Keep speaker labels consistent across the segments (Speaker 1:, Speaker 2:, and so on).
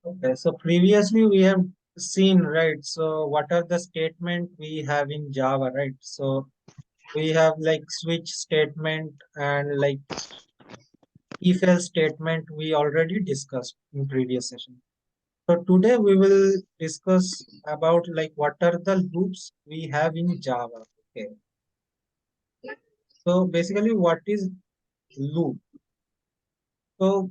Speaker 1: Okay, so previously we have seen, right? So what are the statement we have in Java, right? So we have like switch statement and like if else statement we already discussed in previous session. So today we will discuss about like what are the loops we have in Java. Okay. So basically what is loop? So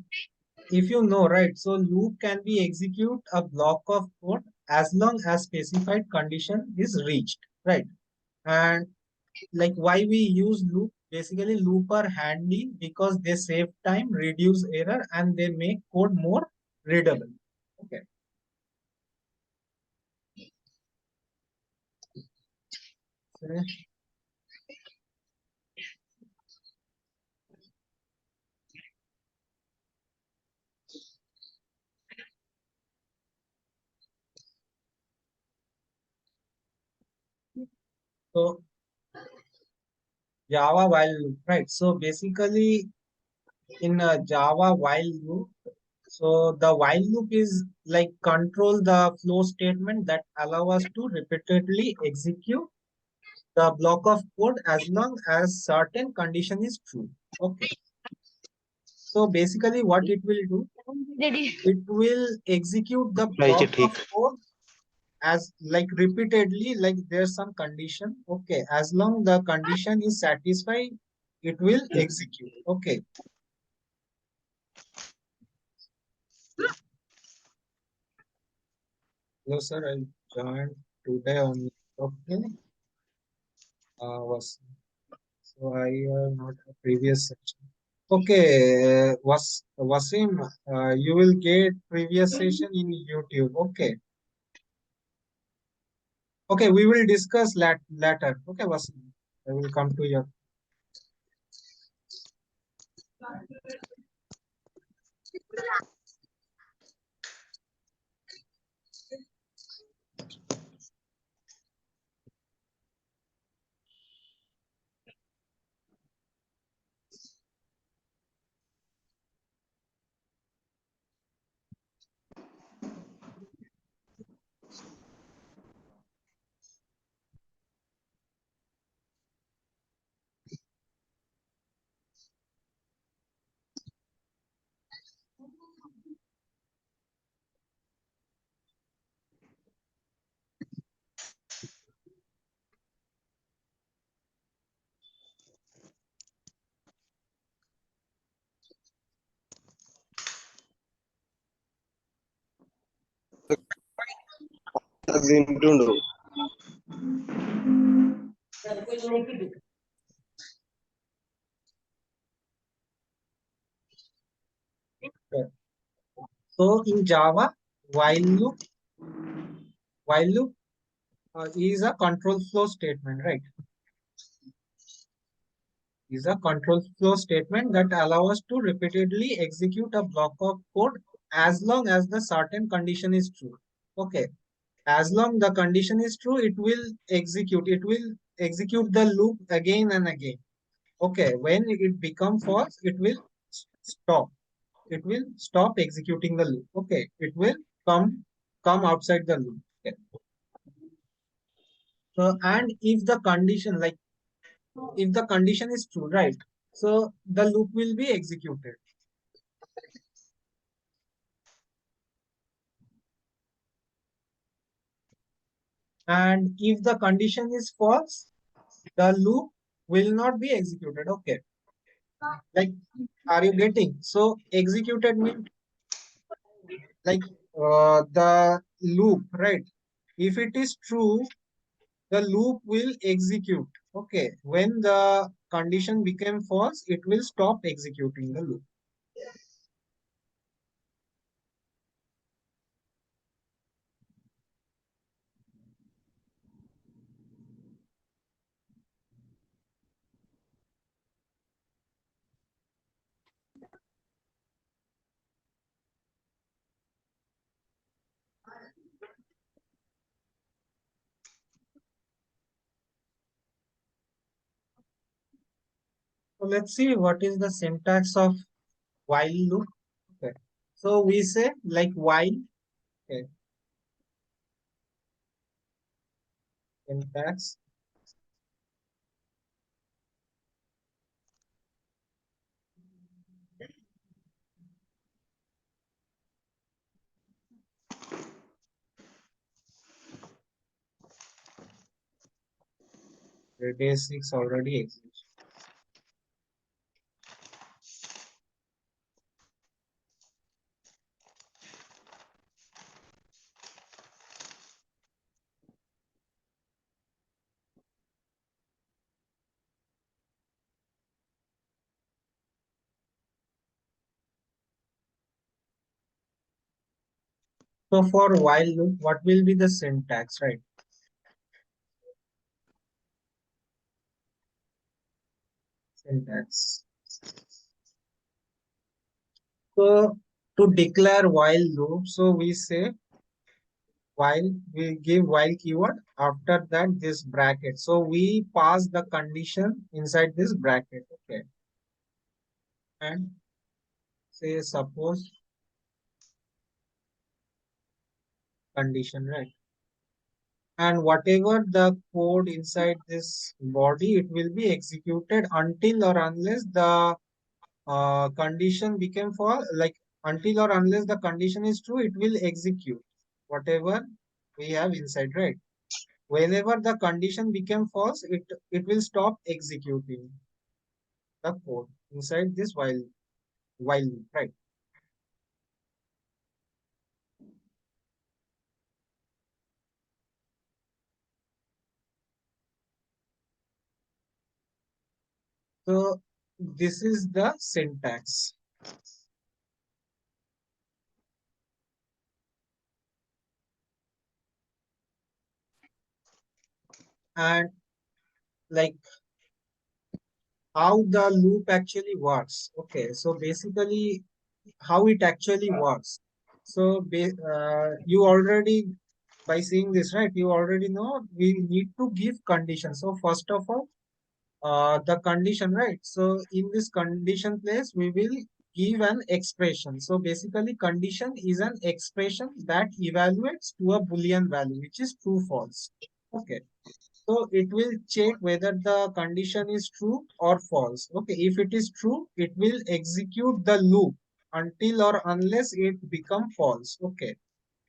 Speaker 1: if you know, right, so loop can be execute a block of code as long as specified condition is reached, right? And like why we use loop? Basically, loop are handy because they save time, reduce error, and they make code more readable. Okay. So Java while loop, right? So basically, in Java while loop, so the while loop is like control the flow statement that allow us to repeatedly execute the block of code as long as certain condition is true. Okay. So basically what it will do, it will execute the block of code as like repeatedly, like there's some condition. Okay. As long the condition is satisfied, it will execute. Okay. Hello, sir. I joined today only. Okay. Was so I not a previous section. Okay, Wasim, you will get previous session in YouTube. Okay. Okay, we will discuss later. Okay, Wasim, I will come to your.
Speaker 2: వింటుండు
Speaker 1: So in Java, while loop is a control flow statement, right? Is a control flow statement that allow us to repeatedly execute a block of code as long as the certain condition is true. Okay. As long the condition is true, it will execute the loop again and again. Okay. When it become false, it will stop. It will stop executing the loop. Okay. It will come outside the loop. Okay. So, and if the condition, like if the condition is true, right? So the loop will be executed. And if the condition is false, the loop will not be executed. Okay. Like, are you getting? So executed means like the loop, right? If it is true, the loop will execute. Okay. When the condition became false, it will stop executing the loop. So let's see what is the syntax of while loop. Okay. So we say like while. Okay, syntax. The basics already exist. So for while loop, what will be the syntax, right? Syntax. So to declare while loop, so we say while, we give while keyword, after that this bracket. So we pass the condition inside this bracket. Okay. And say suppose condition, right? And whatever the code inside this body, it will be executed until or unless the condition became false, like until or unless the condition is true, it will execute whatever we have inside, right? Whenever the condition became false, it will stop executing the code inside this while loop, right? So this is the syntax. And like how the loop actually works. Okay, so basically how it actually works. So you already, by seeing this, right, you already know we need to give conditions. So first of all, the condition, right? So in this condition place, we will give an expression. So basically condition is an expression that evaluates to a Boolean value, which is true, false. Okay. So it will check whether the condition is true or false. Okay. If it is true, it will execute the loop until or unless it become false. Okay.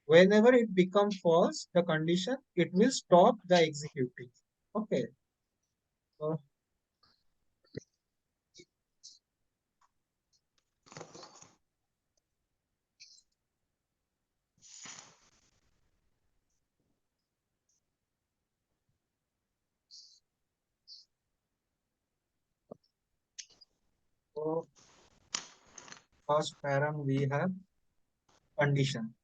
Speaker 1: Whenever it become false, the condition, it will stop the executing. Okay. So, so first param we have condition.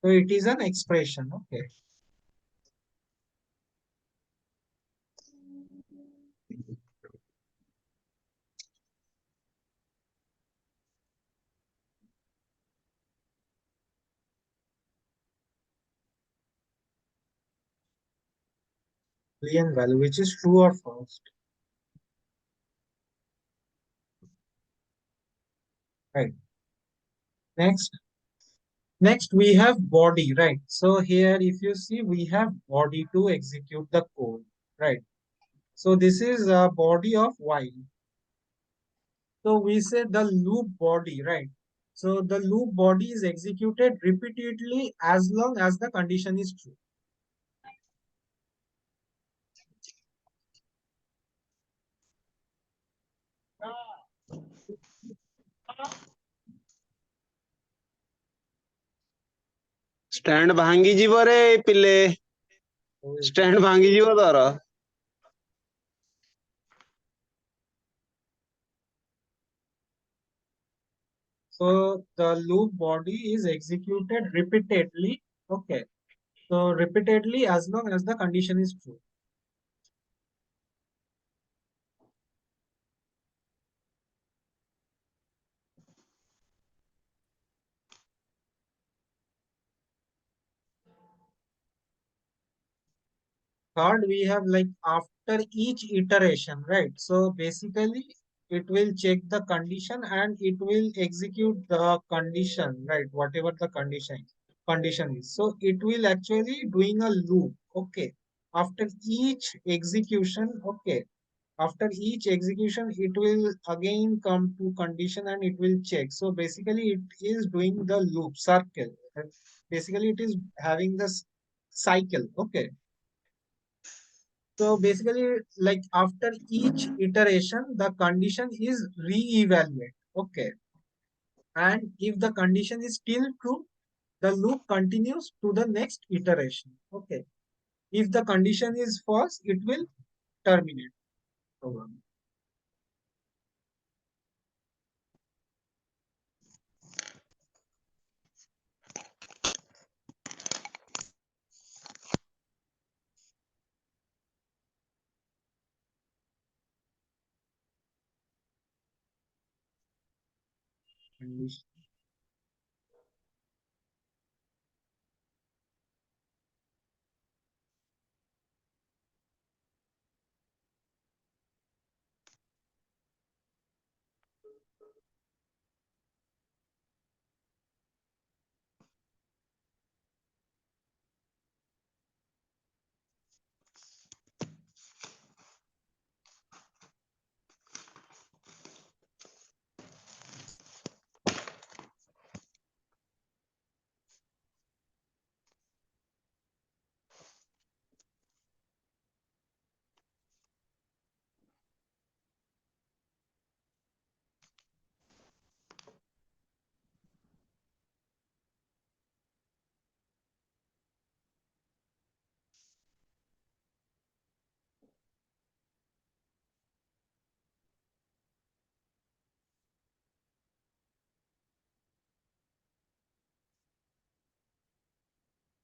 Speaker 1: So it is an expression. Okay. Boolean value, which is true or false. Right. Next. Next, we have body, right? So here, if you see, we have body to execute the code, right? So this is a body of while. So we say the loop body, right? So the loop body is executed repeatedly as long as the condition is true.
Speaker 2: Stand ଭାଙ୍ଗି ଯିବ ରେ ପିଲେ
Speaker 1: So
Speaker 2: stand ଭାଙ୍ଗି ଯିବ ତୋର
Speaker 1: so the loop body is executed repeatedly. Okay. So repeatedly as long as the condition is true. Third, we have like after each iteration, right? So basically, it will check the condition and it will execute the condition, right? Whatever the condition is. So it will actually doing a loop. Okay. After each execution, okay. After each execution, it will again come to condition and it will check. So basically, it is doing the loop circle. Basically, it is having this cycle. Okay. So basically, like after each iteration, the condition is re-evaluated. Okay. And if the condition is still true, the loop continues to the next iteration. Okay. If the condition is false, it will terminate program. Condition.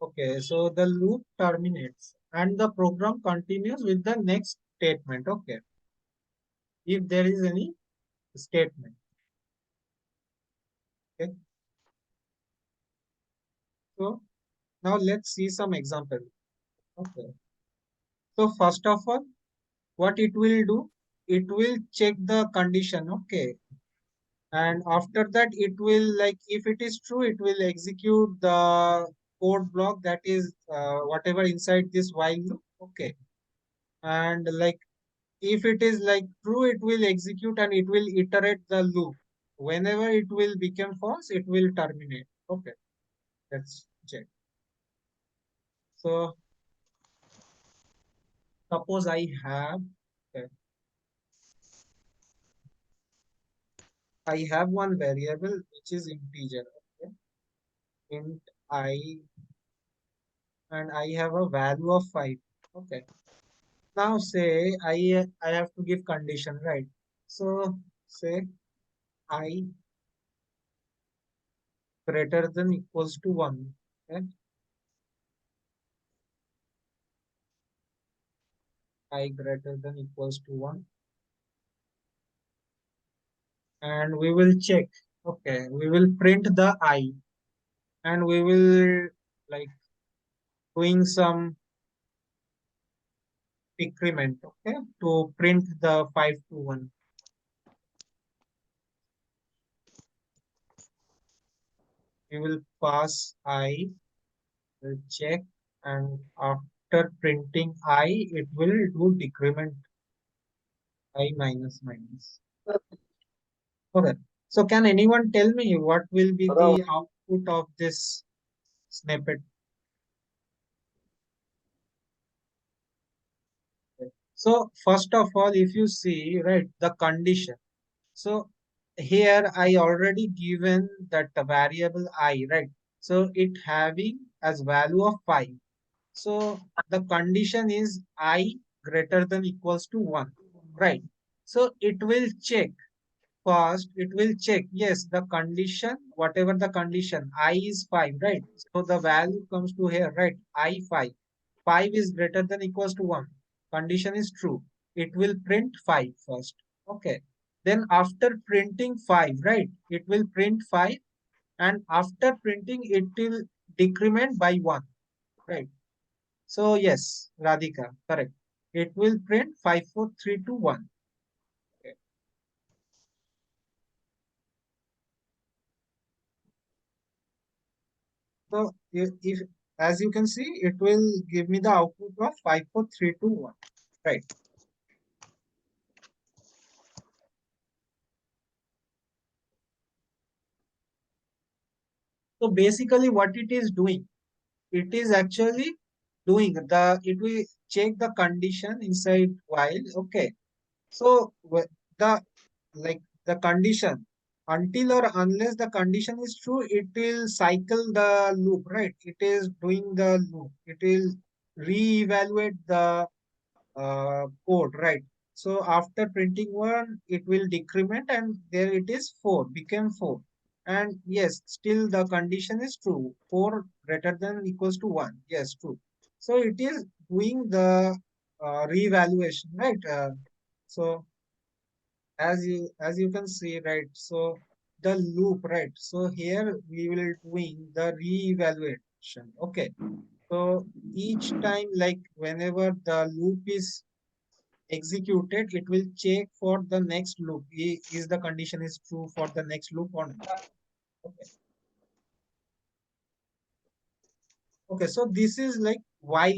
Speaker 1: Okay, so the loop terminates and the program continues with the next statement. Okay, if there is any statement. Okay, so now let's see some example. Okay, so first of all, what it will do, it will check the condition. Okay, and after that, it will like if it is true, it will execute the code block that is whatever inside this while loop. Okay, and like if it is like true, it will execute and it will iterate the loop. Whenever it will become false, it will terminate. Okay, let's check. So suppose okay, I have one variable which is integer. Okay, int I, and I have a value of 5. Okay. Now say I have to give condition, right? So say I greater than equals to 1. Okay? I greater than equals to 1. And we will check. Okay, we will print the I and we will like doing some decrement, okay, to print the 5 to 1. We will pass I, will check, and after printing I, it will do decrement I minus minus. Okay. So can anyone tell me what will be the output of this snippet? So first of all, if you see, right, the condition. So here I already given that the variable I, right? So it having as value of 5. So the condition is I greater than equals to 1, right? So it will check. First, it will check, yes, the condition, whatever the condition, I is 5, right? So the value comes to here, right? I 5. 5 is greater than equals to 1. Condition is true. It will print 5 first. Okay. Then after printing 5, right? It will print 5 and after printing it will decrement by 1, right? So yes, Radhika, correct. It will print 5, 4, 3, 2, 1. Okay. So if as you can see, it will give me the output of 5, 4, 3, 2, 1. Right. So basically what it is actually doing it will check the condition inside while. Okay. So the like the condition until or unless the condition is true, it will cycle the loop, right? It is doing the loop. It will re-evaluate the code, right? So after printing one, it will decrement and there it is 4, became 4. And yes, still the condition is true. 4 greater than equals to 1. Yes, true. So it is doing the re-evaluation, right? So as you can see, right? So the loop, right? So here we will doing the re-evaluation. Okay. So each time, like whenever the loop is executed, it will check for the next loop. Is the condition is true for the next loop or not? Okay. Okay. So this is like while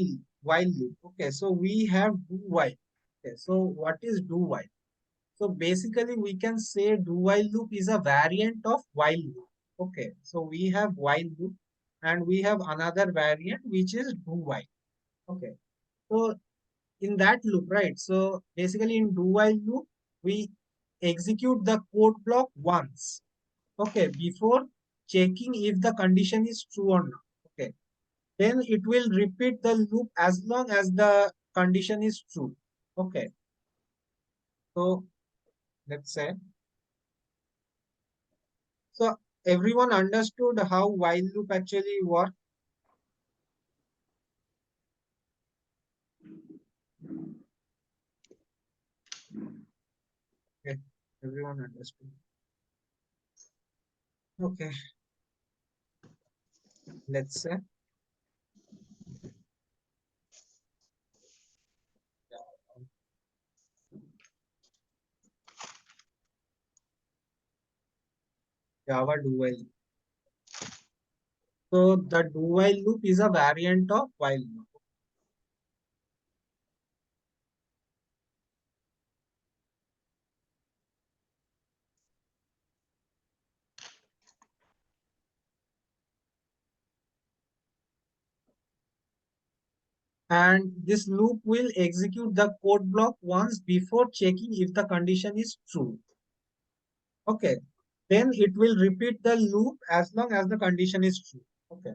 Speaker 1: loop. Okay. So we have do while. Okay. So what is do while? So basically, we can say do while loop is a variant of while loop. Okay. So we have while loop and we have another variant which is do while. Okay. So in that loop, right? So basically in do while loop, we execute the code block once. Okay, before checking if the condition is true or not. Okay, then it will repeat the loop as long as the condition is true. Okay, so let's say, so everyone understood how while loop actually works. Okay, everyone understood. Okay, let's say Java do while. So the do while loop is a variant of while loop. And this loop will execute the code block once before checking if the condition is true. Okay. Then it will repeat the loop as long as the condition is true. Okay.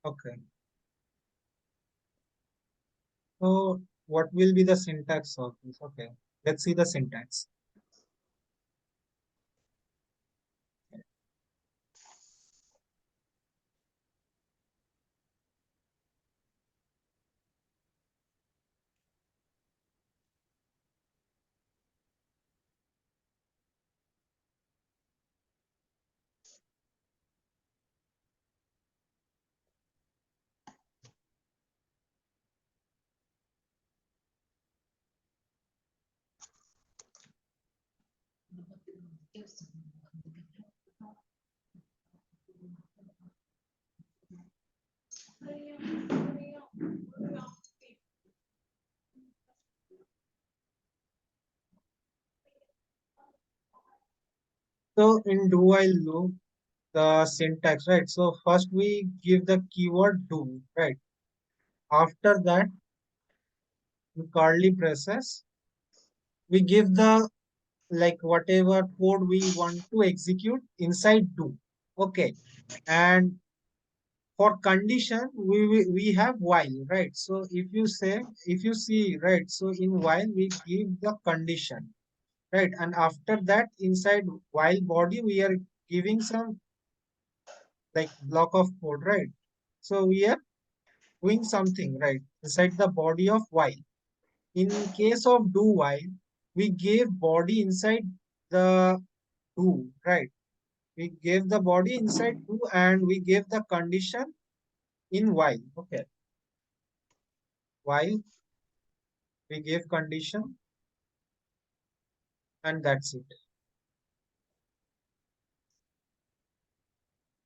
Speaker 1: Okay. So what will be the syntax of this? Okay. Let's see the syntax. So in do while loop, the syntax, right? So first we give the keyword do, right? After that, in curly braces, we give the like whatever code we want to execute inside do. Okay. And for condition, we have while, right? So if you see, right, so in while we give the condition, right? And after that, inside while body, we are giving some like block of code, right? So we are doing something, right, inside the body of while. In case of do while, we gave body inside the do, right? We gave the body inside do and we gave the condition in while. Okay. While we gave condition and that's it.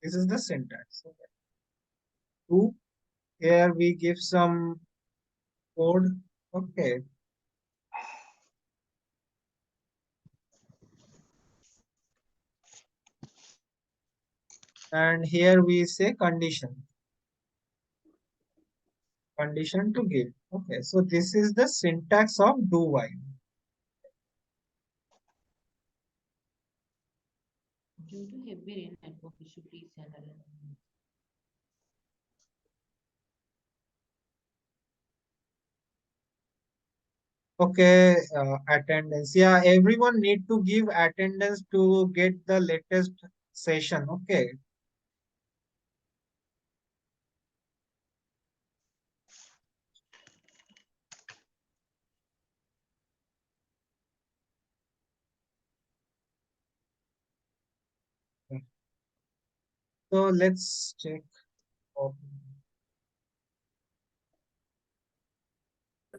Speaker 1: This is the syntax. Okay. Do, here we give some code. Okay. And here we say condition. Condition to give. Okay. So this is the syntax of do while.
Speaker 3: Due to heavy rain, network issue, please handle it.
Speaker 1: Okay, attendance. Yeah, everyone need to give attendance to get the latest session. Okay. So let's check. So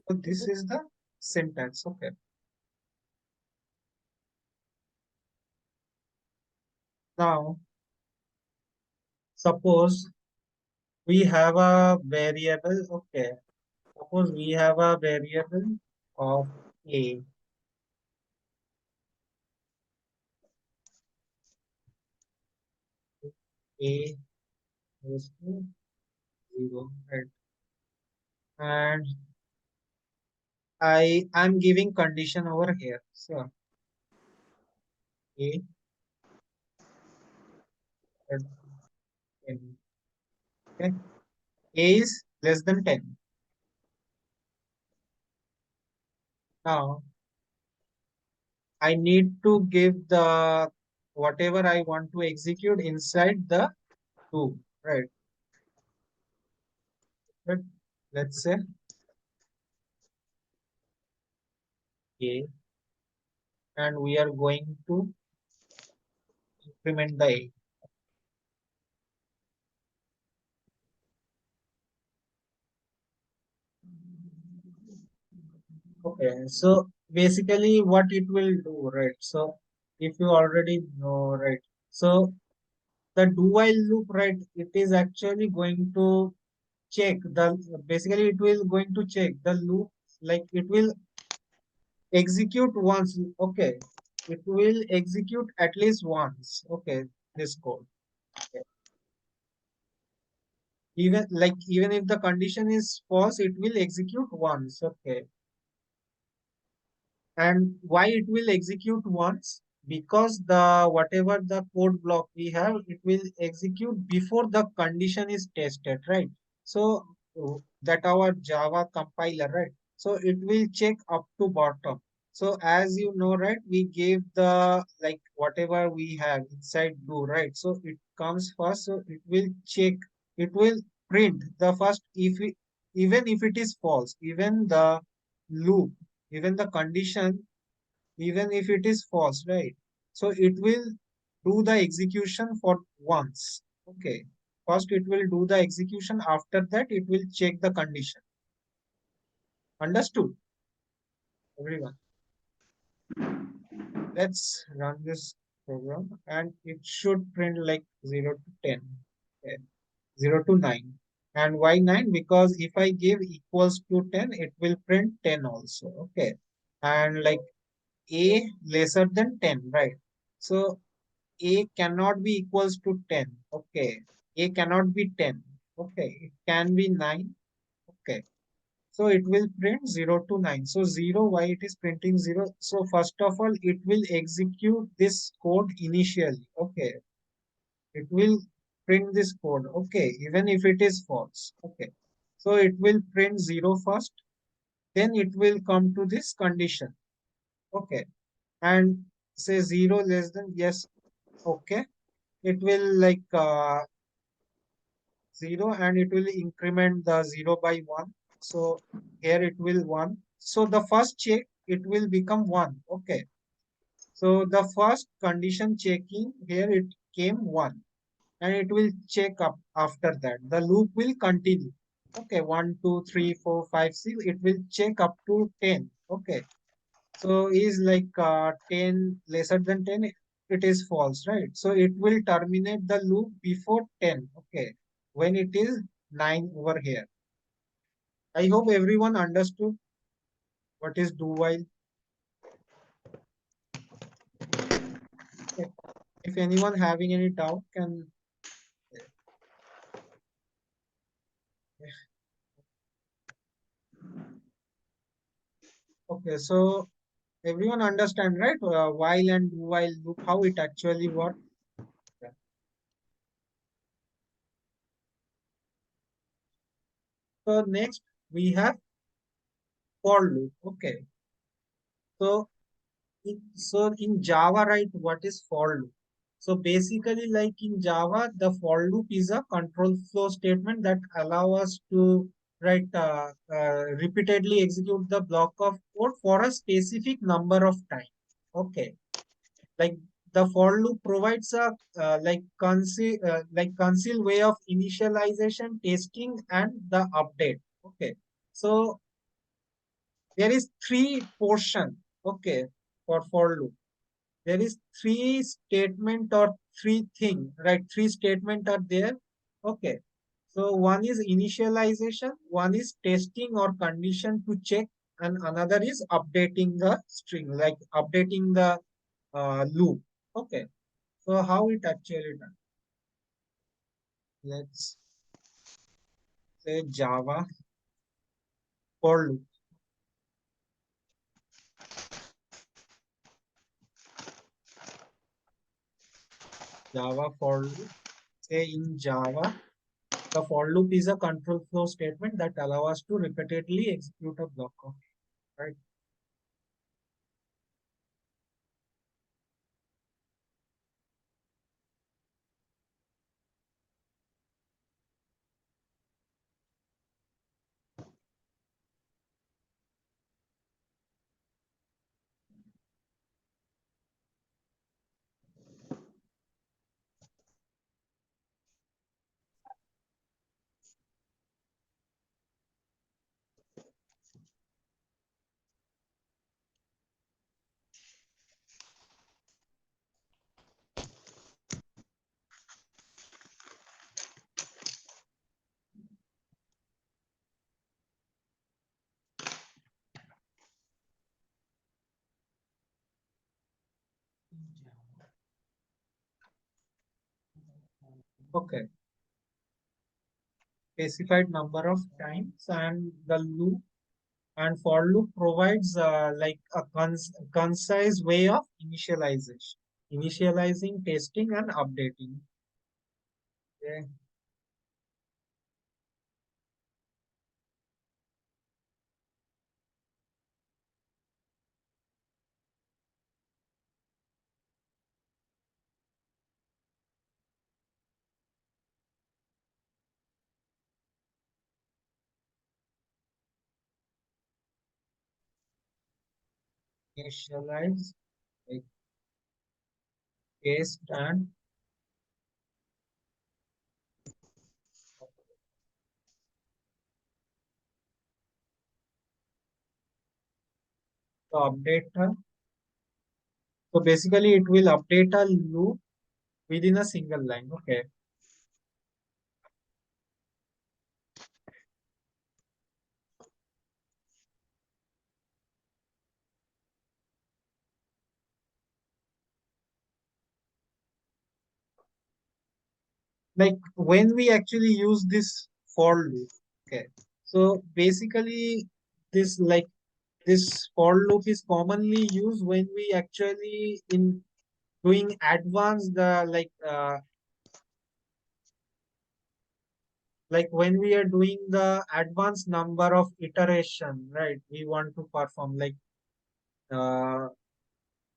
Speaker 1: this is the syntax. Okay. Now, suppose we have a variable. Okay. Suppose we have a variable of a. A is to 0, right? And I'm giving condition over here. So a is 10. Okay. A is less than 10. Now I need to give the whatever I want to execute inside the do, right? But let's say a, and we are going to implement the a. Okay, so basically what it will do, right? So if you already know, right? So the do while loop, right? It is actually going to check the basically it will going to check the loop, like it will execute once. Okay, it will execute at least once. Okay, this code. Okay. Even if the condition is false, it will execute once. Okay. And why it will execute once? Because the whatever the code block we have, it will execute before the condition is tested, right? So that our Java compiler, right? So it will check up to bottom. So as you know, right, we gave the like whatever we have inside do, right? So it comes first, so it will check, it will print the first if we, even if it is false, even the loop, even the condition, even if it is false, right? So it will do the execution for once. Okay. First it will do the execution. After that, it will check the condition. Understood, everyone? Let's run this program and it should print like 0 to 10. Okay. 0 to 9. And why 9? Because if I give equals to 10, it will print 10 also. Okay. And like a lesser than 10, right? So a cannot be equals to 10. Okay. A cannot be 10. Okay. It can be 9. Okay. So it will print 0 to 9. So 0, why it is printing 0? So first of all, it will execute this code initially. Okay. It will print this code. Okay. Even if it is false. Okay. So it will print 0 first. Then it will come to this condition. Okay. And say 0 less than yes. Okay. It will like 0 and it will increment the 0 by 1. So here it will 1. So the first check, it will become 1. Okay. So the first condition checking here, it came 1 and it will check up after that. The loop will continue. Okay. 1, 2, 3, 4, 5, 6. It will check up to 10. Okay. So is like 10 lesser than 10, it is false, right? So it will terminate the loop before 10. Okay. When it is 9 over here. I hope everyone understood what is do while. Okay. If anyone having any doubt can. Okay. So everyone understand, right? While and do while loop, how it actually works. Yeah. So next we have for loop. Okay. So in Java, right, what is for loop? So basically, like in Java, the for loop is a control flow statement that allow us to write repeatedly execute the block of code for a specific number of time. Okay, like the for loop provides a conceal way of initialization, testing, and the update. Okay, so there is three portion. Okay, for loop there is three statement or three thing, right? Three statement are there. Okay. So one is initialization, one is testing or condition to check, and another is updating the string, like updating the loop. Okay. So how it actually done? Let's say Java for loop. Java for loop. Say in Java, the for loop is a control flow statement that allow us to repeatedly execute a block of, right? Okay. Specified number of times, and the loop and for loop provides like a concise way of initializing, testing, and updating. Okay. Initialize, like, test, and the updater. So basically, it will update a loop within a single line. Okay. Like when we actually use this for loop. Okay. So basically, this like this for loop is commonly used when we actually in doing advanced like when we are doing the advanced number of iteration, right? We want to perform like uh,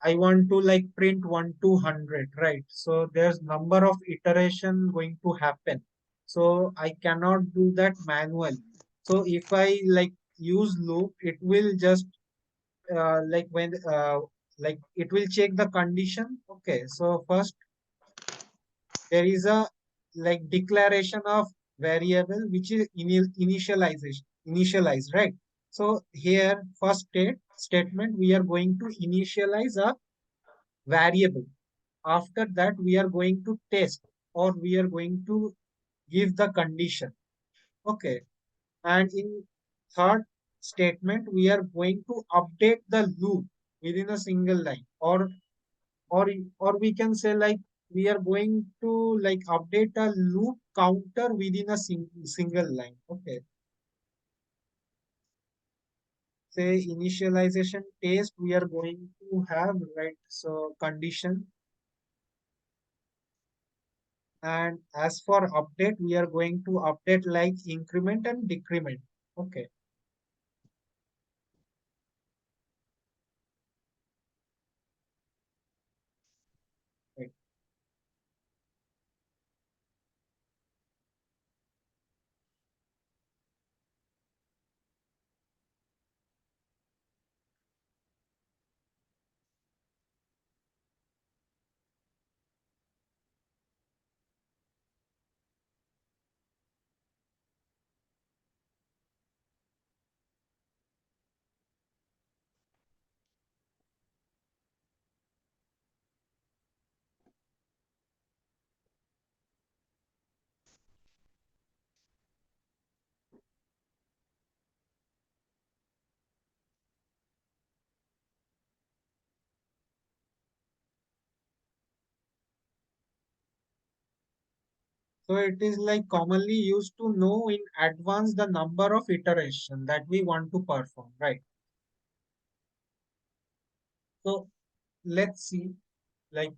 Speaker 1: I want to like print 1 to 100, right? So there's number of iteration going to happen. So I cannot do that manually. So if I like use loop, it will just like when like it will check the condition. Okay, so first there is a like declaration of variable which is initialized, right? So here first statement we are going to initialize a variable. After that we are going to test or we are going to give the condition. Okay, and in third statement we are going to update the loop within a single line, or we can say like we are going to like update a loop counter within a single line. Okay, say initialization test we are going to have, right? So condition, and as for update we are going to update like increment and decrement. Okay, right. So it is like commonly used to know in advance the number of iteration that we want to perform, right? So let's see like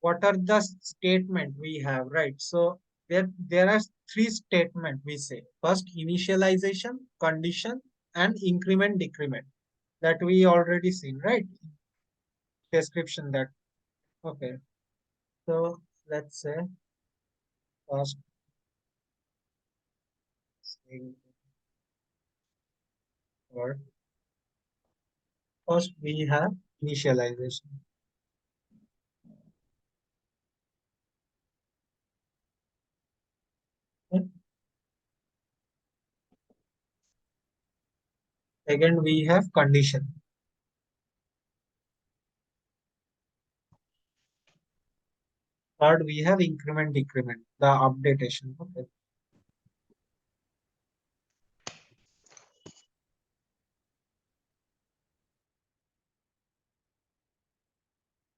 Speaker 1: what are the statement we have, right? So there are three statement we say. First initialization, condition, and increment decrement that we already seen, right? Description that. Okay, so let's say first thing or first we have initialization. Okay? Second we have condition. Third we have increment decrement, the updatation. Okay.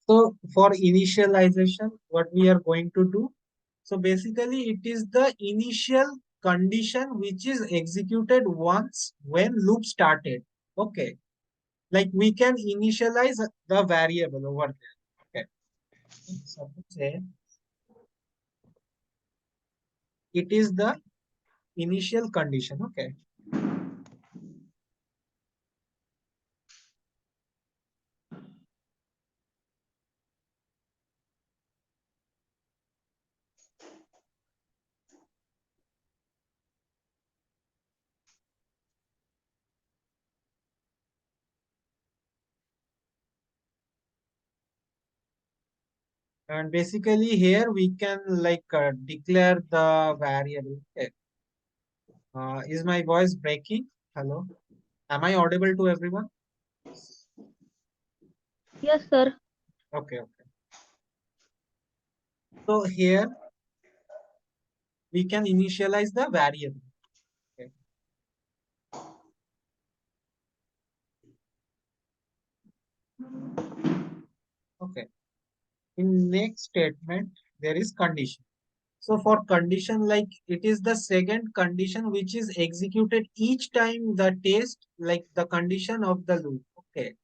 Speaker 1: So for initialization, what we are going to do? So basically it is the initial condition which is executed once when loop started. Okay. Like we can initialize the variable over there. Okay. Suppose say it is the initial condition. Okay. And basically here we can like declare the variable. Okay. Is my voice breaking? Hello. Am I audible to everyone?
Speaker 4: Yes, sir.
Speaker 1: Okay. Okay. So here we can initialize the variable. Okay. Okay. In next statement, there is condition. So for condition, like it is the second condition which is executed each time the test, like the condition of the loop. Okay.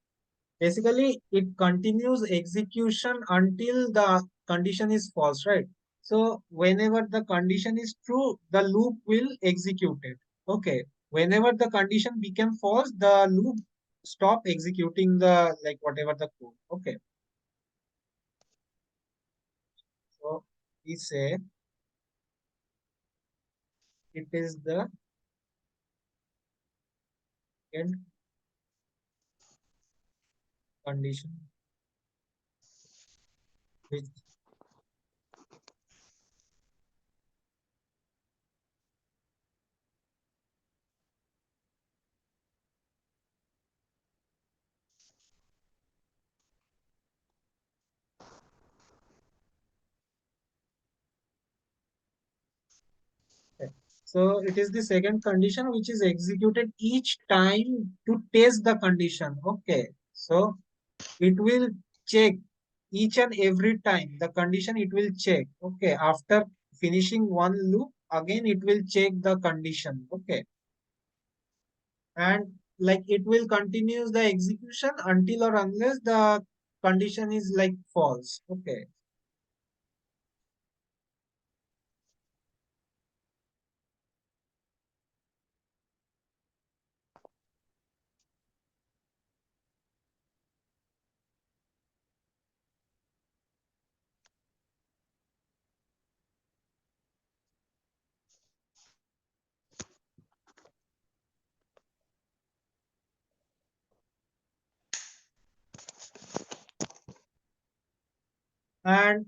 Speaker 1: Basically, it continues execution until the condition is false, right? So whenever the condition is true, the loop will execute it. Okay. Whenever the condition became false, the loop stop executing the like whatever the code. Okay. So we say it is the end condition which okay. So it is the second condition which is executed each time to test the condition. Okay. So it will check each and every time the condition it will check. Okay. After finishing one loop, again it will check the condition. Okay. And like it will continue the execution until or unless the condition is like false. Okay. And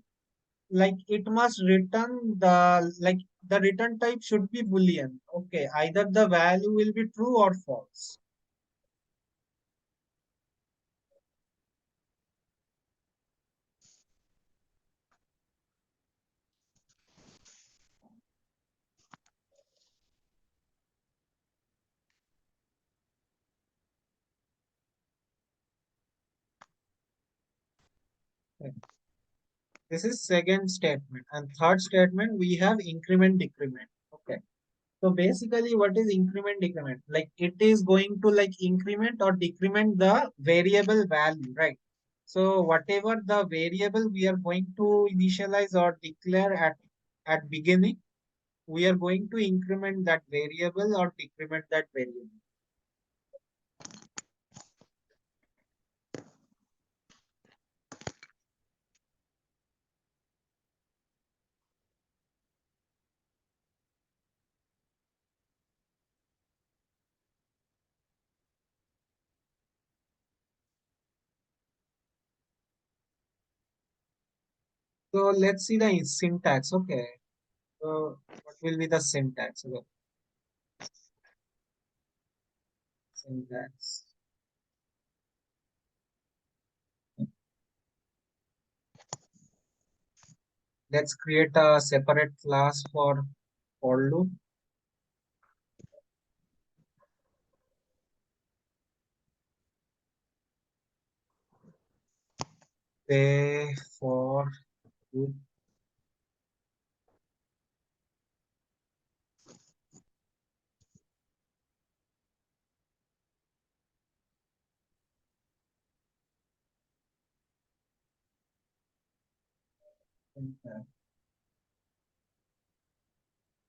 Speaker 1: like it must return the like the return type should be boolean. Okay, either the value will be true or false. Okay. This is second statement, and third statement we have increment decrement. Okay, so basically what is increment decrement? Like it is going to like increment or decrement the variable value, right? So whatever the variable we are going to initialize or declare at beginning, we are going to increment that variable or decrement that variable. So let's see the syntax. Okay. So what will be the syntax? Okay. Syntax. Let's create a separate class for loop. Say for loop. Syntax.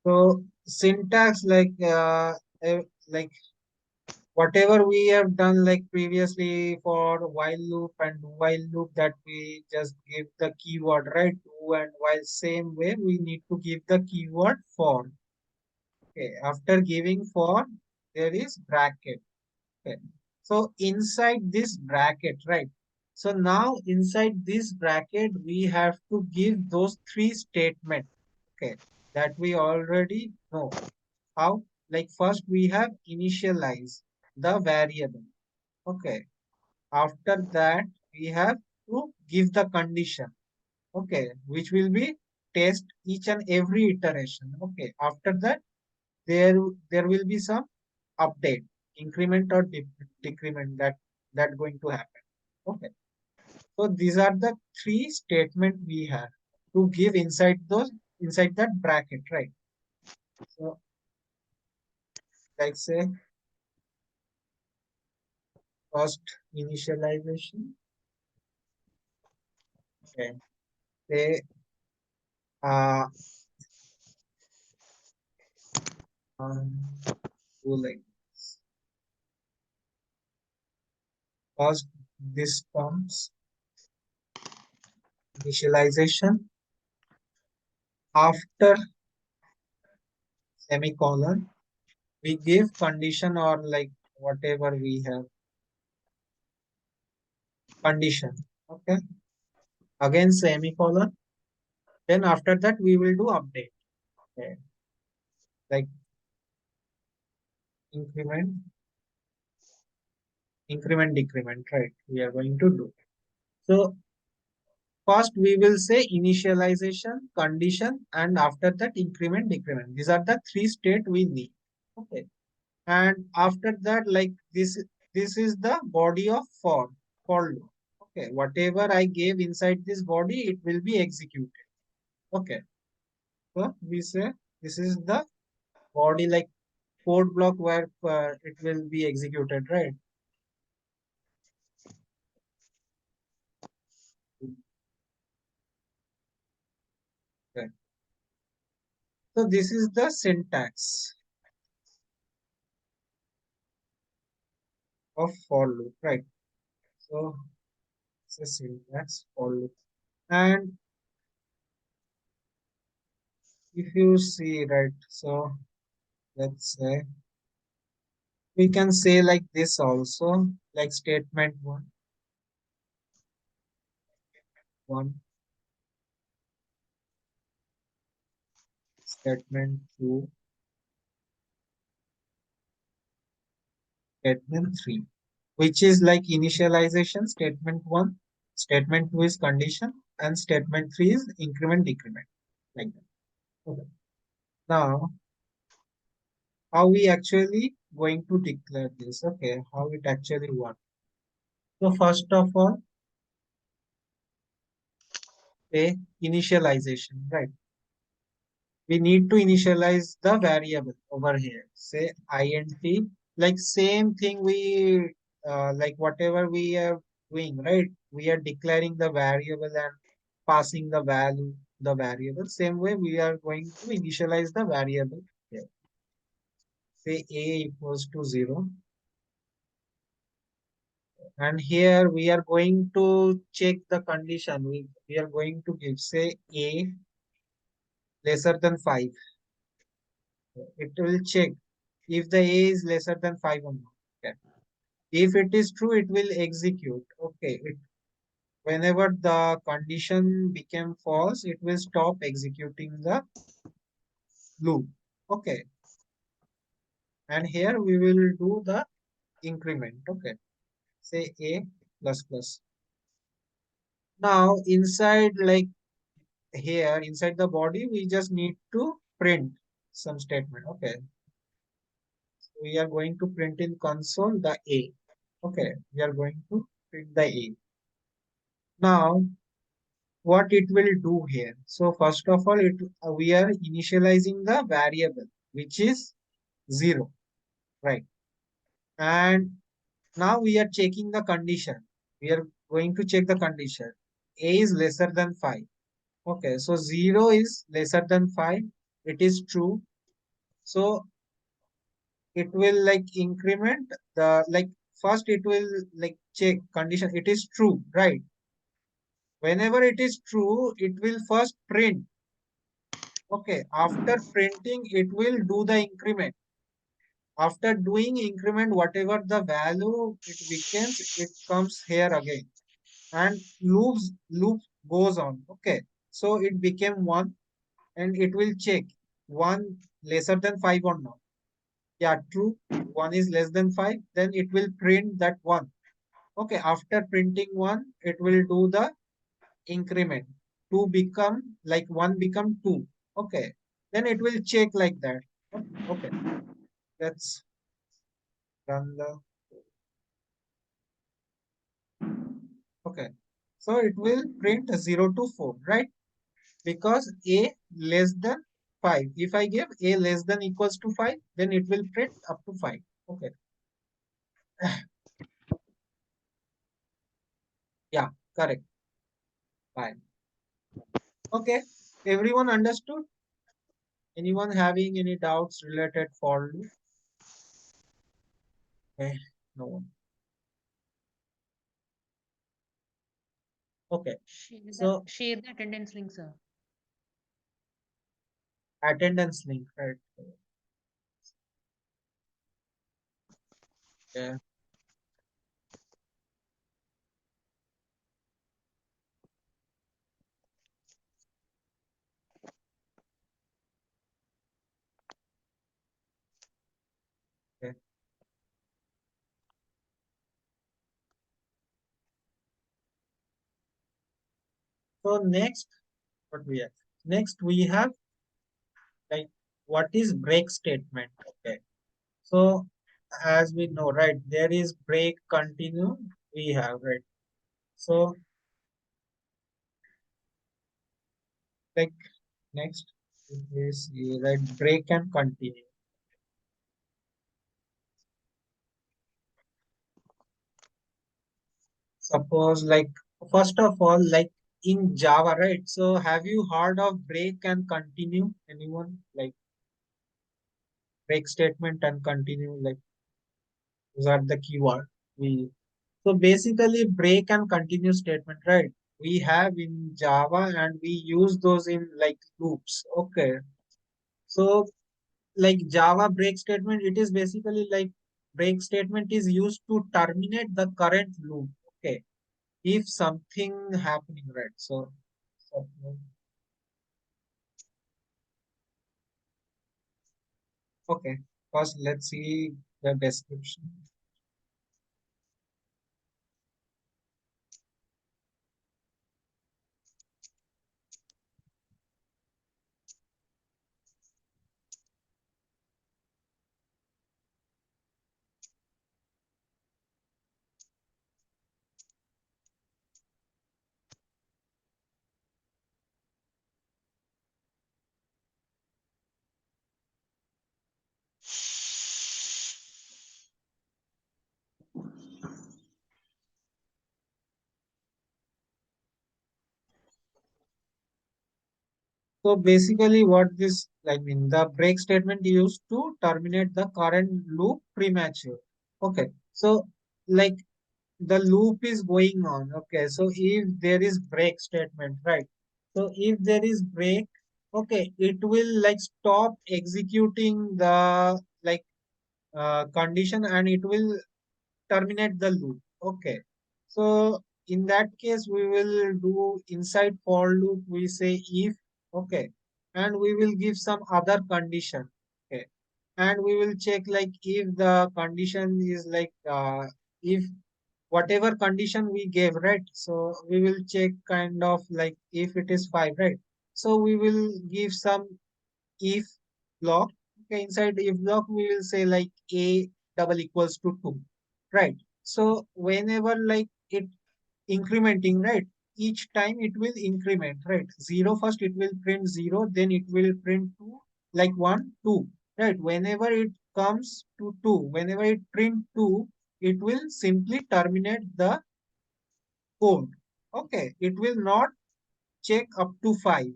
Speaker 1: So syntax like whatever we have done like previously for while loop and do while loop, that we just give the keyword, right? Do and while, same way we need to give the keyword for. Okay, after giving for, there is bracket. Okay, so inside this bracket, right? So now inside this bracket we have to give those three statements. Okay, that we already know how. Like first we have initialize the variable. Okay, after that we have to give the condition. Okay, which will be test each and every iteration. Okay, after that there there will be some update, increment or decrement, that going to happen. Okay, so these are the three statement we have to give inside those inside that bracket, right? So like say first initialization. Okay. Say uh, do like first this comes initialization after semicolon we give condition or like whatever we have condition. Okay. Again semicolon. Then after that we will do update. Okay. Like increment, increment, decrement, right? We are going to do. So first we will say initialization, condition, and after that increment, decrement. These are the three state we need. Okay. And after that, like this is the body of for loop. Okay. Whatever I gave inside this body, it will be executed. Okay. So we say this is the body like code block where it will be executed, right? Okay. So this is the syntax of for loop, right? So it's a syntax for loop. And if you see, right, so let's say we can say like this also, like statement one, statement two, statement three, which is like initialization, statement one, statement two is condition, and statement three is increment, decrement, like that. Okay. Now, how we actually going to declare this? Okay, how it actually works. So first of all, a initialization, right? We need to initialize the variable over here. Say int, like same thing we like whatever we are doing, right? We are declaring the variable and passing the value, the variable. Same way we are going to initialize the variable here. Say a equals to 0. And here we are going to check the condition. We are going to give say a lesser than 5. It will check if the a is lesser than 5 or not. Okay. If it is true, it will execute. Okay. Whenever the condition became false, it will stop executing the loop. Okay. And here we will do the increment. Okay. Say a plus plus. Now inside like here inside the body, we just need to print some statement. Okay. So we are going to print in console the a. Okay. We are going to print the a. Now what it will do here. So first of all, we are initializing the variable, which is 0, right? And now we are checking the condition. We are going to check the condition. A is lesser than 5. Okay, so 0 is lesser than 5. It is true. So it will like increment the like first it will like check condition. It is true, right? Whenever it is true, it will first print. Okay, after printing, it will do the increment. After doing increment, whatever the value it becomes, it comes here again. And loop goes on. Okay, so it became 1 and it will check 1 lesser than 5 or not. Yeah, true. 1 is less than 5. Then it will print that 1. Okay, after printing 1, it will do the increment. 2 become like 1 become 2. Okay, then it will check like that. Okay, let's run the, okay. So it will print 0 to 4, right? because a less than 5. If I give a less than equals to 5, then it will print up to 5. Okay. Yeah, correct. 5. Okay. Everyone understood? Anyone having any doubts related for loop? Okay. No one. Okay. So
Speaker 3: Share the attendance link, sir.
Speaker 1: attendance link, right? Yeah. Okay. So next, what we have? Next we have like what is break statement? Okay. So as we know, right, there is break continue we have, right? So like next is right break and continue. Suppose like first of all, like in Java, right? So have you heard of break and continue? Anyone like break statement and continue? Like those are the keyword we. So basically, break and continue statement, right? We have in Java and we use those in like loops. Okay. So like Java break statement, it is basically like break statement is used to terminate the current loop. Okay. If something happening, right? So okay. First, let's see the description. So basically what this like mean the break statement used to terminate the current loop premature. Okay. So like the loop is going on. Okay. So if there is break statement, right? So if there is break, okay, it will like stop executing the like condition and it will terminate the loop. Okay. So in that case, we will do inside for loop, we say if, okay, and we will give some other condition. Okay. And we will check like if the condition is like, if whatever condition we gave, right? So we will check kind of like if it is 5, right? So we will give some if block. Okay, inside if block we will say like a double equals to 2, right? So whenever like it incrementing, right, each time it will increment, right? 0 first it will print 0, then it will print 2, like 1 2, right? Whenever it comes to 2, whenever it print 2, it will simply terminate the code. Okay, it will not check up to 5.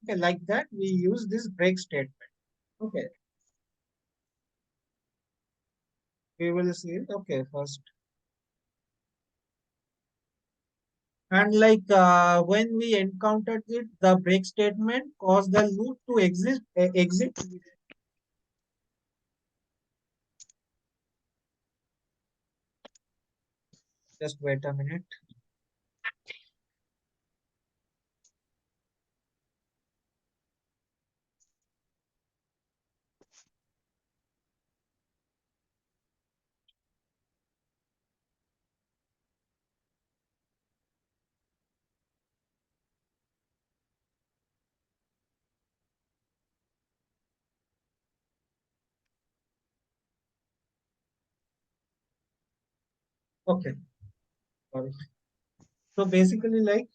Speaker 1: Okay, like that we use this break statement. Okay, we will see it. Okay, first. And like when we encountered it, the break statement caused the loop to exit. Just wait a minute. Okay, sorry. So basically, like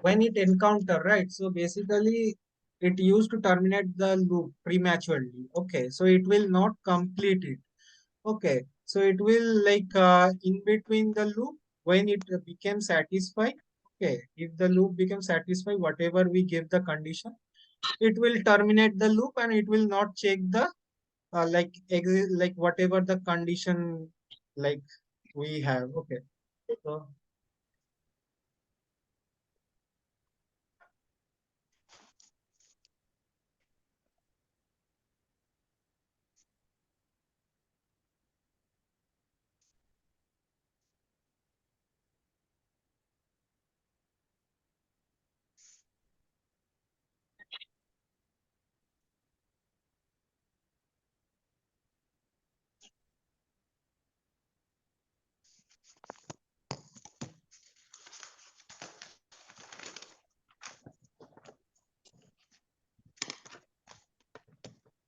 Speaker 1: when it encounter, right? So basically it used to terminate the loop prematurely. Okay, so it will not complete it. Okay, so it will like in between the loop when it became satisfied. Okay, if the loop becomes satisfied, whatever we give the condition, it will terminate the loop and it will not check the like whatever the condition like we have. Okay, so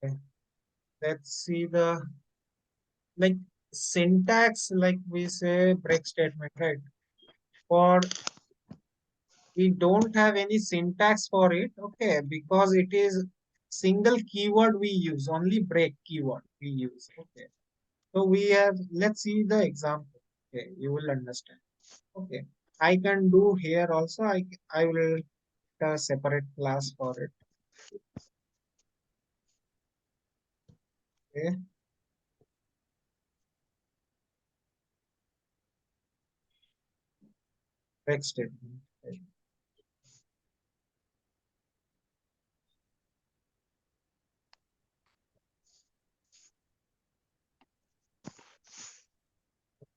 Speaker 1: okay, let's see the like syntax, like we say break statement, right? For we don't have any syntax for it, okay, because it is single keyword we use, only break keyword we use. Okay, so we have, let's see the example. Okay, you will understand. Okay, I can do here also. I will a separate class for it. Okay, break statement.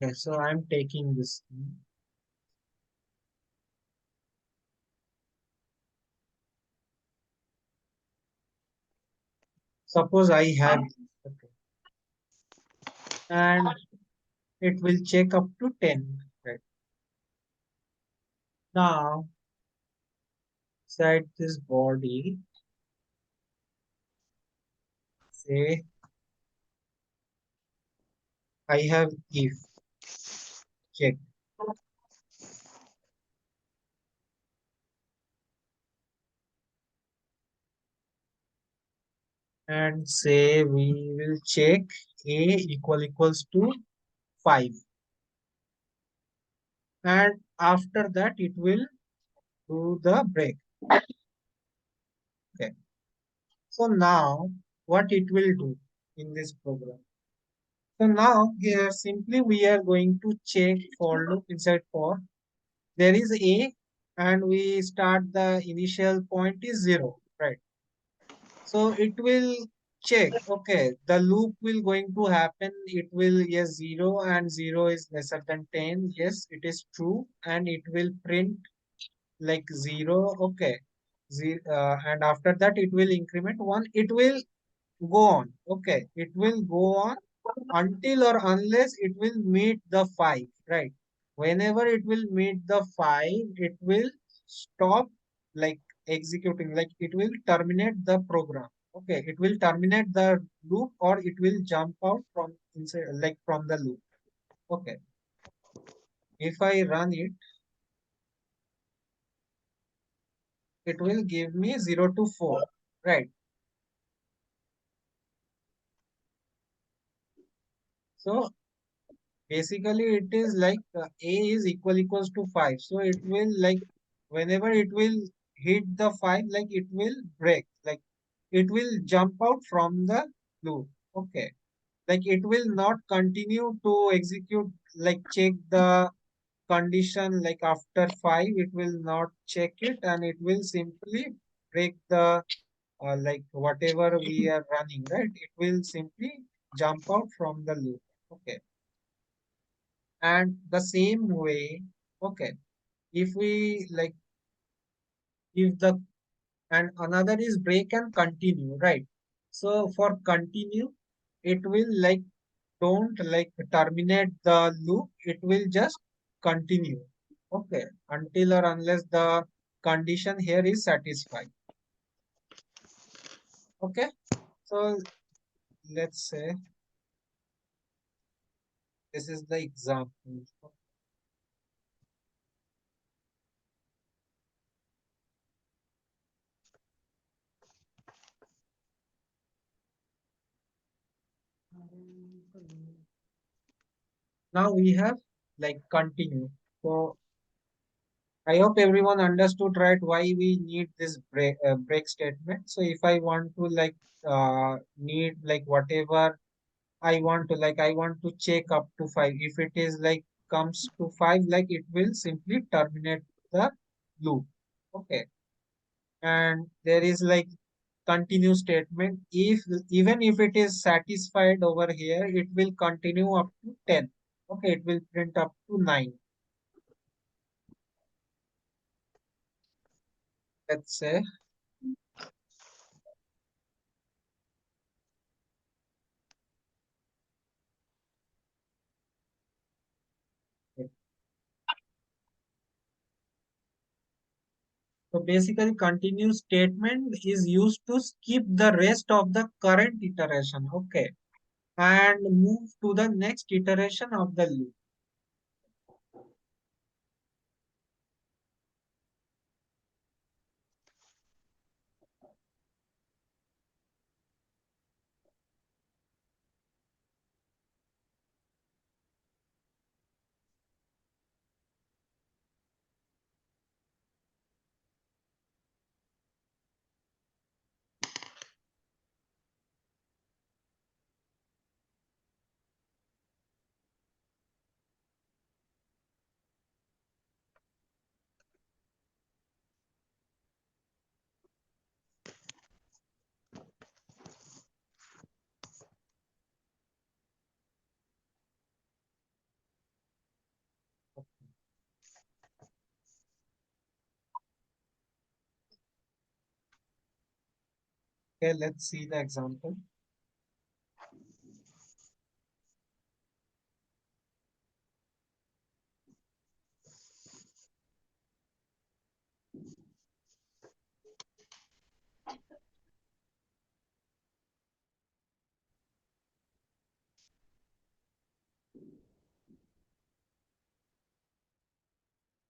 Speaker 1: Okay, so I'm taking this. Suppose I have, okay, and it will check up to 10. Right. Now, inside this body, say I have if check and say we will check a equals to 5, and after that it will do the break. Okay. So now what it will do in this program? So now here simply we are going to check for loop inside for. There is a and we start the initial point is 0, right? So it will check, okay, the loop will going to happen. It will, yes, 0 and 0 is lesser than 10. Yes, it is true. And it will print like 0. Okay. And after that it will increment 1. It will go on. Okay, it will go on until or unless it will meet the 5, right? Whenever it will meet the 5, it will stop like executing, like it will terminate the program. Okay, it will terminate the loop or it will jump out from inside, like from the loop. Okay, if I run it, it will give me 0 to 4, right? So basically, it is like a is equals to 5. So it will like whenever it will hit the 5, like it will break, like it will jump out from the loop. Okay. Like it will not continue to execute, like check the condition, like after 5, it will not check it and it will simply break the like whatever we are running, right? It will simply jump out from the loop. Okay. And the same way, okay, if we like if the and another is break and continue, right? So for continue, it will like don't like terminate the loop, it will just continue, okay, until or unless the condition here is satisfied. Okay, so let's say this is the example. Now we have like continue. So I hope everyone understood right why we need this break statement. So if I want to like need like whatever I want to like I want to check up to 5. If it is like comes to 5, like it will simply terminate the loop. Okay. And there is like continue statement. If even if it is satisfied over here, it will continue up to 10. Okay, it will print up to 9. Let's say. So basically, continue statement is used to skip the rest of the current iteration. Okay. And move to the next iteration of the loop. Okay, let's see the example.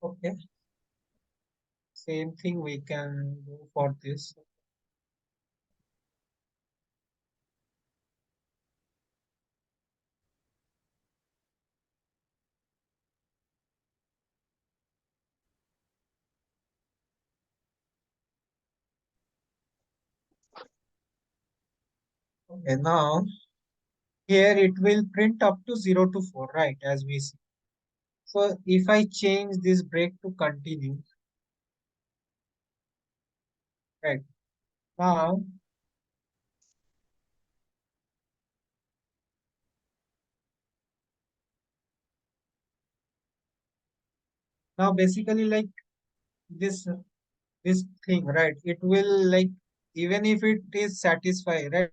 Speaker 1: Okay, same thing we can do for this. Okay, now here it will print up to 0 to 4, right? As we see. So if I change this break to continue, right? Now, now basically like this this thing, right? It will like even if it is satisfied, right?